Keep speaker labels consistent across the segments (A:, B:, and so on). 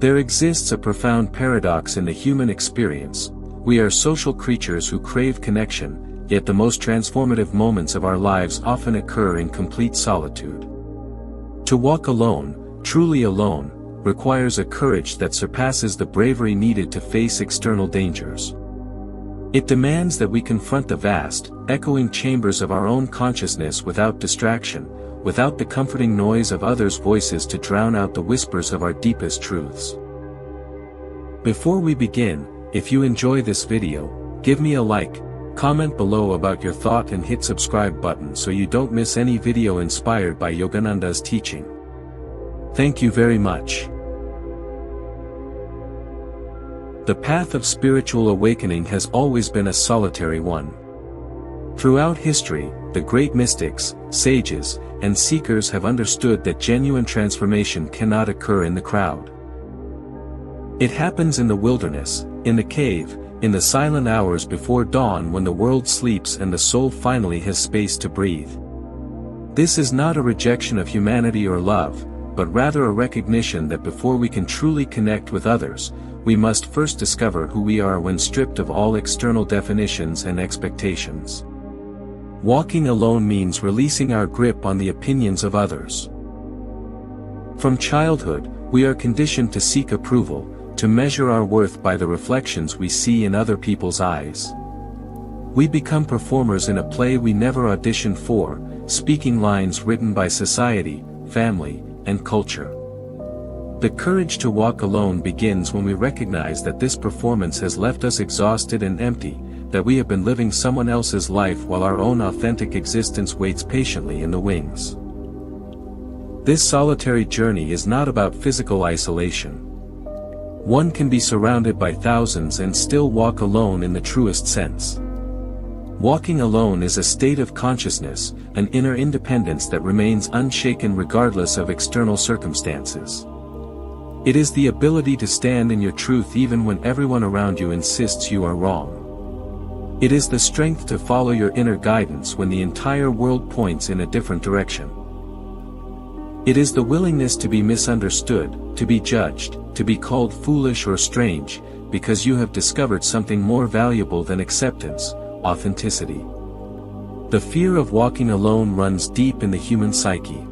A: There exists a profound paradox in the human experience. We are social creatures who crave connection, yet the most transformative moments of our lives often occur in complete solitude. To walk alone, truly alone, requires a courage that surpasses the bravery needed to face external dangers. It demands that we confront the vast, echoing chambers of our own consciousness without distraction, without the comforting noise of others' voices to drown out the whispers of our deepest truths. Before we begin, if you enjoy this video, give me a like, comment below about your thought and hit subscribe button so you don't miss any video inspired by Yogananda's teaching. Thank you very much. The path of spiritual awakening has always been a solitary one. Throughout history, the great mystics, sages, and seekers have understood that genuine transformation cannot occur in the crowd. It happens in the wilderness, in the cave, in the silent hours before dawn when the world sleeps and the soul finally has space to breathe. This is not a rejection of humanity or love, but rather a recognition that before we can truly connect with others, we must first discover who we are when stripped of all external definitions and expectations. Walking alone means releasing our grip on the opinions of others. From childhood, we are conditioned to seek approval, to measure our worth by the reflections we see in other people's eyes. We become performers in a play we never auditioned for, speaking lines written by society, family, and culture. The courage to walk alone begins when we recognize that this performance has left us exhausted and empty, that we have been living someone else's life while our own authentic existence waits patiently in the wings. This solitary journey is not about physical isolation. One can be surrounded by thousands and still walk alone in the truest sense. Walking alone is a state of consciousness, an inner independence that remains unshaken regardless of external circumstances. It is the ability to stand in your truth even when everyone around you insists you are wrong. It is the strength to follow your inner guidance when the entire world points in a different direction. It is the willingness to be misunderstood, to be judged, to be called foolish or strange, because you have discovered something more valuable than acceptance: authenticity. The fear of walking alone runs deep in the human psyche.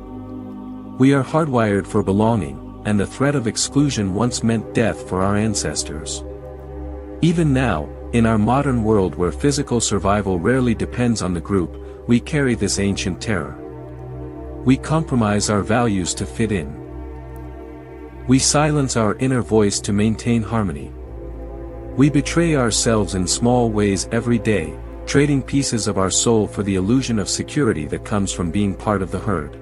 A: We are hardwired for belonging, and the threat of exclusion once meant death for our ancestors. Even now, in our modern world where physical survival rarely depends on the group, we carry this ancient terror. We compromise our values to fit in. We silence our inner voice to maintain harmony. We betray ourselves in small ways every day, trading pieces of our soul for the illusion of security that comes from being part of the herd.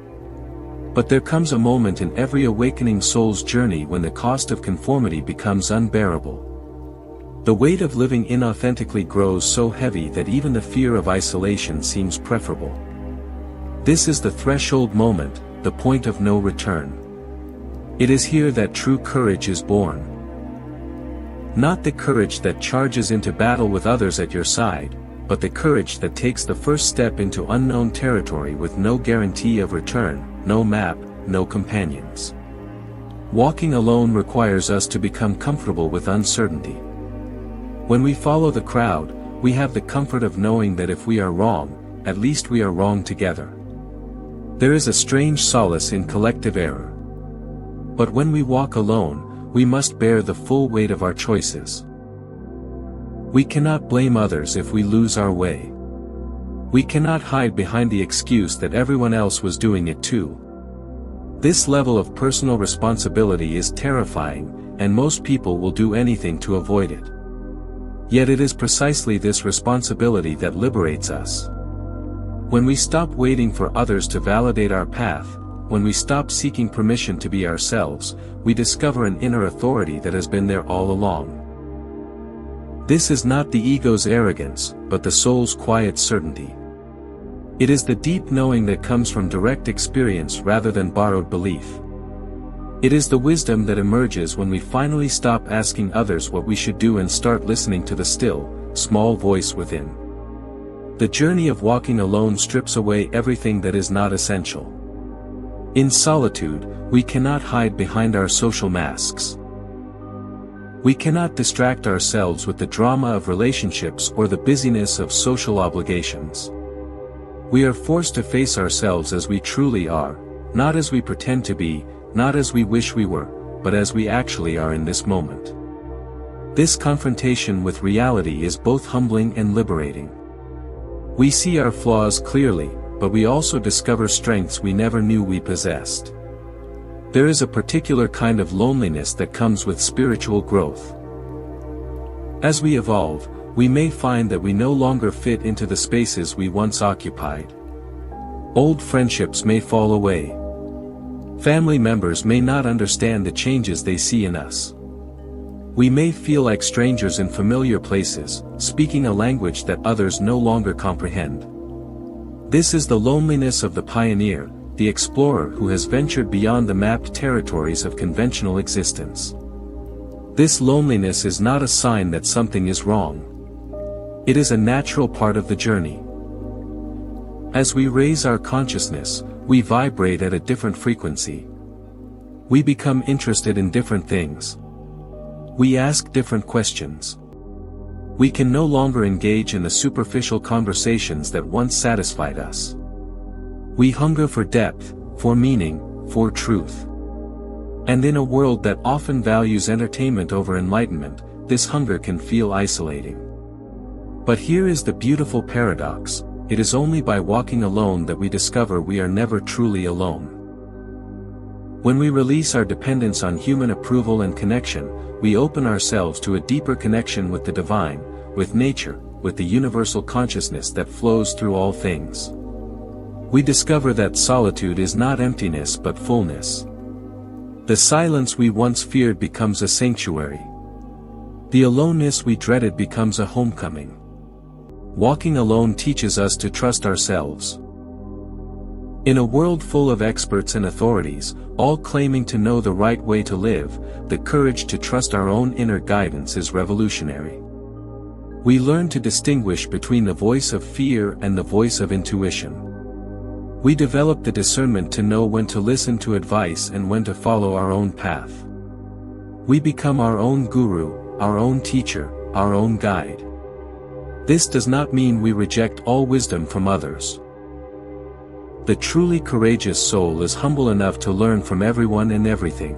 A: But there comes a moment in every awakening soul's journey when the cost of conformity becomes unbearable. The weight of living inauthentically grows so heavy that even the fear of isolation seems preferable. This is the threshold moment, the point of no return. It is here that true courage is born. Not the courage that charges into battle with others at your side, but the courage that takes the first step into unknown territory with no guarantee of return, no map, no companions. Walking alone requires us to become comfortable with uncertainty. When we follow the crowd, we have the comfort of knowing that if we are wrong, at least we are wrong together. There is a strange solace in collective error. But when we walk alone, we must bear the full weight of our choices. We cannot blame others if we lose our way. We cannot hide behind the excuse that everyone else was doing it too. This level of personal responsibility is terrifying, and most people will do anything to avoid it. Yet it is precisely this responsibility that liberates us. When we stop waiting for others to validate our path, when we stop seeking permission to be ourselves, we discover an inner authority that has been there all along. This is not the ego's arrogance, but the soul's quiet certainty. It is the deep knowing that comes from direct experience rather than borrowed belief. It is the wisdom that emerges when we finally stop asking others what we should do and start listening to the still, small voice within. The journey of walking alone strips away everything that is not essential. In solitude, we cannot hide behind our social masks. We cannot distract ourselves with the drama of relationships or the busyness of social obligations. We are forced to face ourselves as we truly are, not as we pretend to be, not as we wish we were, but as we actually are in this moment. This confrontation with reality is both humbling and liberating. We see our flaws clearly, but we also discover strengths we never knew we possessed. There is a particular kind of loneliness that comes with spiritual growth. As we evolve, we may find that we no longer fit into the spaces we once occupied. Old friendships may fall away. Family members may not understand the changes they see in us. We may feel like strangers in familiar places, speaking a language that others no longer comprehend. This is the loneliness of the pioneer, the explorer who has ventured beyond the mapped territories of conventional existence. This loneliness is not a sign that something is wrong. It is a natural part of the journey. As we raise our consciousness, we vibrate at a different frequency. We become interested in different things. We ask different questions. We can no longer engage in the superficial conversations that once satisfied us. We hunger for depth, for meaning, for truth. And in a world that often values entertainment over enlightenment, this hunger can feel isolating. But here is the beautiful paradox: it is only by walking alone that we discover we are never truly alone. When we release our dependence on human approval and connection, we open ourselves to a deeper connection with the divine, with nature, with the universal consciousness that flows through all things. We discover that solitude is not emptiness but fullness. The silence we once feared becomes a sanctuary. The aloneness we dreaded becomes a homecoming. Walking alone teaches us to trust ourselves. In a world full of experts and authorities, all claiming to know the right way to live, the courage to trust our own inner guidance is revolutionary. We learn to distinguish between the voice of fear and the voice of intuition. We develop the discernment to know when to listen to advice and when to follow our own path. We become our own guru, our own teacher, our own guide. This does not mean we reject all wisdom from others. The truly courageous soul is humble enough to learn from everyone and everything.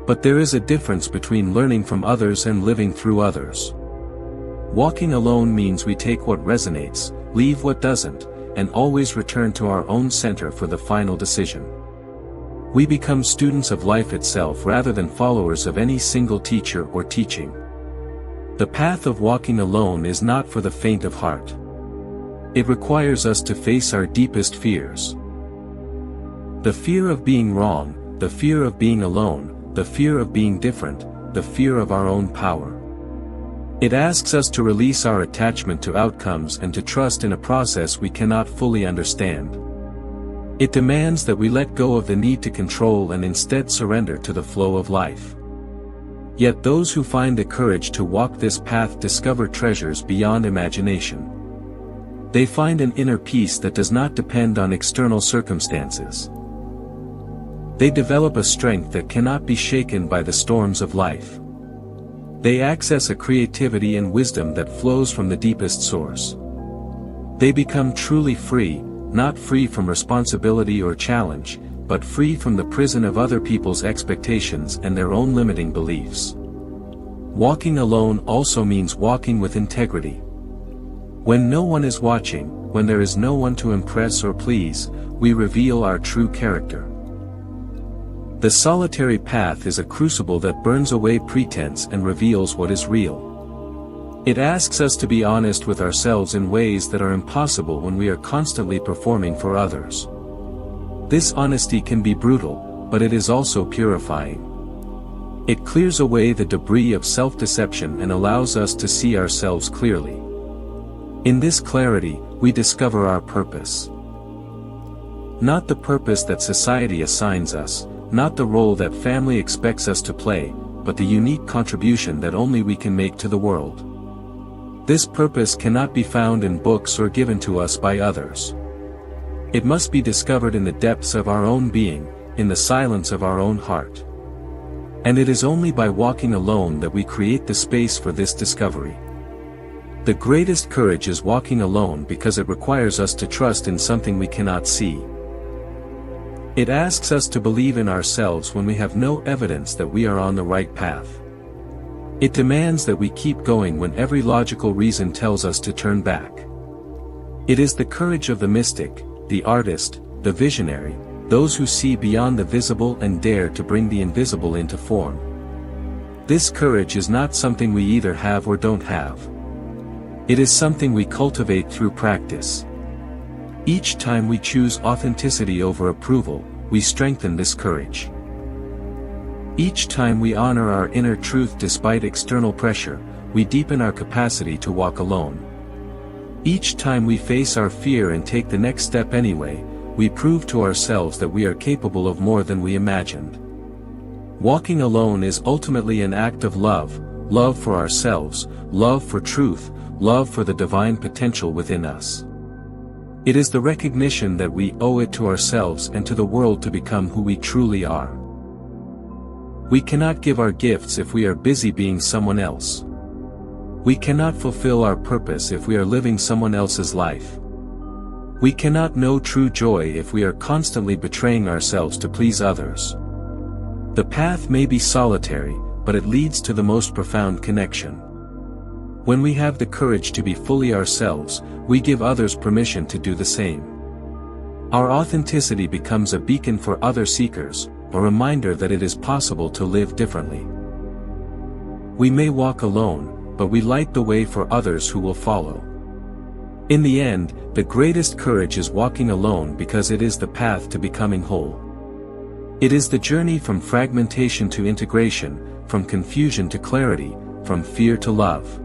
A: But there is a difference between learning from others and living through others. Walking alone means we take what resonates, leave what doesn't, and always return to our own center for the final decision. We become students of life itself rather than followers of any single teacher or teaching. The path of walking alone is not for the faint of heart. It requires us to face our deepest fears. The fear of being wrong, the fear of being alone, the fear of being different, the fear of our own power. It asks us to release our attachment to outcomes and to trust in a process we cannot fully understand. It demands that we let go of the need to control and instead surrender to the flow of life. Yet those who find the courage to walk this path discover treasures beyond imagination. They find an inner peace that does not depend on external circumstances. They develop a strength that cannot be shaken by the storms of life. They access a creativity and wisdom that flows from the deepest source. They become truly free, not free from responsibility or challenge, but free from the prison of other people's expectations and their own limiting beliefs. Walking alone also means walking with integrity. When no one is watching, when there is no one to impress or please, we reveal our true character. The solitary path is a crucible that burns away pretense and reveals what is real. It asks us to be honest with ourselves in ways that are impossible when we are constantly performing for others. This honesty can be brutal, but it is also purifying. It clears away the debris of self-deception and allows us to see ourselves clearly. In this clarity, we discover our purpose. Not the purpose that society assigns us, not the role that family expects us to play, but the unique contribution that only we can make to the world. This purpose cannot be found in books or given to us by others. It must be discovered in the depths of our own being, in the silence of our own heart. And it is only by walking alone that we create the space for this discovery. The greatest courage is walking alone because it requires us to trust in something we cannot see. It asks us to believe in ourselves when we have no evidence that we are on the right path. It demands that we keep going when every logical reason tells us to turn back. It is the courage of the mystic, the artist, the visionary, those who see beyond the visible and dare to bring the invisible into form. This courage is not something we either have or don't have. It is something we cultivate through practice. Each time we choose authenticity over approval, we strengthen this courage. Each time we honor our inner truth despite external pressure, we deepen our capacity to walk alone. Each time we face our fear and take the next step anyway, we prove to ourselves that we are capable of more than we imagined. Walking alone is ultimately an act of love, love for ourselves, love for truth, love for the divine potential within us. It is the recognition that we owe it to ourselves and to the world to become who we truly are. We cannot give our gifts if we are busy being someone else. We cannot fulfill our purpose if we are living someone else's life. We cannot know true joy if we are constantly betraying ourselves to please others. The path may be solitary, but it leads to the most profound connection. When we have the courage to be fully ourselves, we give others permission to do the same. Our authenticity becomes a beacon for other seekers, a reminder that it is possible to live differently. We may walk alone, but we light the way for others who will follow. In the end, the greatest courage is walking alone because it is the path to becoming whole. It is the journey from fragmentation to integration, from confusion to clarity, from fear to love.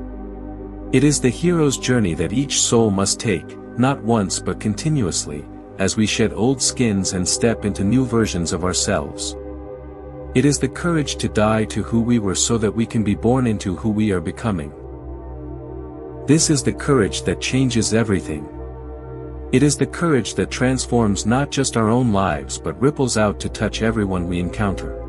A: It is the hero's journey that each soul must take, not once but continuously, as we shed old skins and step into new versions of ourselves. It is the courage to die to who we were so that we can be born into who we are becoming. This is the courage that changes everything. It is the courage that transforms not just our own lives but ripples out to touch everyone we encounter.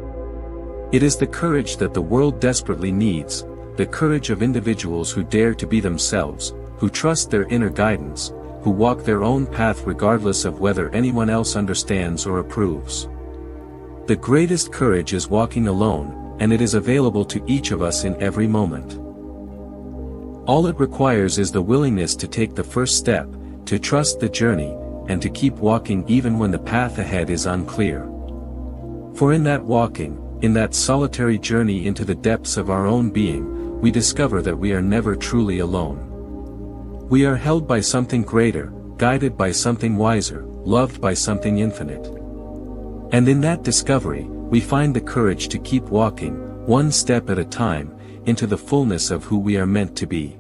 A: It is the courage that the world desperately needs, the courage of individuals who dare to be themselves, who trust their inner guidance, who walk their own path regardless of whether anyone else understands or approves. The greatest courage is walking alone, and it is available to each of us in every moment. All it requires is the willingness to take the first step, to trust the journey, and to keep walking even when the path ahead is unclear. For in that walking, in that solitary journey into the depths of our own being, we discover that we are never truly alone. We are held by something greater, guided by something wiser, loved by something infinite. And in that discovery, we find the courage to keep walking, one step at a time, into the fullness of who we are meant to be.